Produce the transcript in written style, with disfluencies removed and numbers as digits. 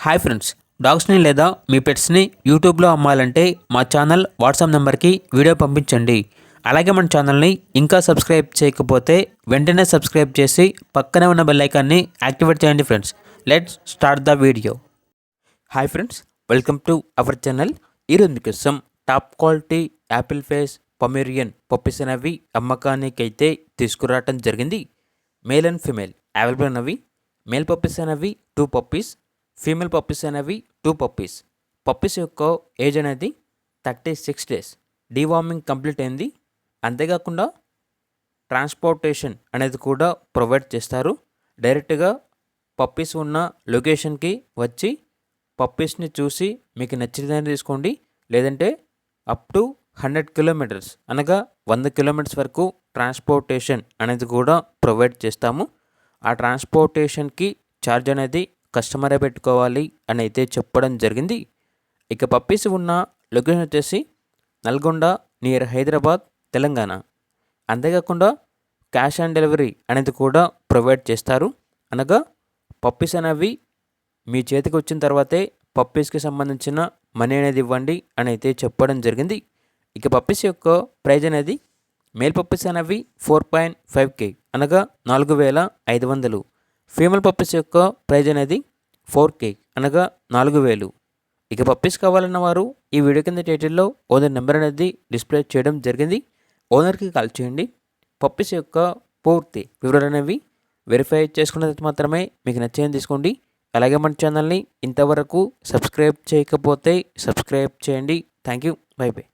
Hi friends, డాగ్స్ని లేదా మీ పెట్స్ని యూట్యూబ్లో అమ్మాలంటే మా ఛానల్ వాట్సాప్ నెంబర్కి వీడియో పంపించండి. అలాగే మన ఛానల్ని ఇంకా సబ్స్క్రైబ్ చేయకపోతే వెంటనే సబ్స్క్రైబ్ చేసి పక్కనే ఉన్న బెల్ ఐకాన్ని యాక్టివేట్ చేయండి friends. Let's start the video. Hi friends, welcome to our channel. ఈరోజు మీకోసం top quality Apple face Pomeranian puppies అనేవి అమ్మకానికి అయితే తీసుకురావటం జరిగింది. మేల్ అండ్ ఫీమేల్ అవైలబుల్ అనేవి. మేల్ పప్పీస్ అనేవి 2 పప్పీస్, ఫీమేల్ పప్పీస్ అనేవి 2 పప్పీస్. పప్పీస్ యొక్క ఏజ్ అనేది 36 డేస్. డీవార్మింగ్ కంప్లీట్ అయింది. అంతేకాకుండా ట్రాన్స్పోర్టేషన్ అనేది కూడా ప్రొవైడ్ చేస్తారు. డైరెక్ట్గా పప్పీస్ ఉన్న లొకేషన్కి వచ్చి పప్పీస్ని చూసి మీకు నచ్చినదని తీసుకోండి. లేదంటే అప్ టు 100 కిలోమీటర్స్ అనగా 100 కిలోమీటర్స్ వరకు ట్రాన్స్పోర్టేషన్ అనేది కూడా ప్రొవైడ్ చేస్తాము. ఆ ట్రాన్స్పోర్టేషన్కి ఛార్జ్ అనేది కస్టమరే పెట్టుకోవాలి అని అయితే చెప్పడం జరిగింది. ఇక పప్పీస్ ఉన్న లొకేషన్ వచ్చేసి నల్గొండ నియర్ హైదరాబాద్, తెలంగాణ. అంతేకాకుండా క్యాష్ ఆన్ డెలివరీ అనేది కూడా ప్రొవైడ్ చేస్తారు. అనగా పప్పీస్ అనేవి మీ చేతికి వచ్చిన తర్వాతే పప్పీస్కి సంబంధించిన మనీ అనేది ఇవ్వండి అని అయితే చెప్పడం జరిగింది. ఇక పప్పీస్ యొక్క ప్రైజ్ అనేది మేల్ పప్పీస్ అనేవి 4.5K అనగా 4,500. ఫీమేల్ పప్పీస్ యొక్క ప్రైజ్ అనేది 4K అనగా 4,000. ఇక పప్పీస్ కావాలన్న వారు ఈ వీడియో కింద టైటిల్లో ఓనర్ నెంబర్ అనేది డిస్ప్లే చేయడం జరిగింది. ఓనర్కి కాల్ చేయండి. పప్పీస్ యొక్క పూర్తి వివరాలు అనేవి వెరిఫై చేసుకున్న తర్వాత మాత్రమే మీకు నచ్చేది తీసుకోండి. అలాగే మన ఛానల్ని ఇంతవరకు సబ్స్క్రైబ్ చేయకపోతే సబ్స్క్రైబ్ చేయండి. Thank you. By by.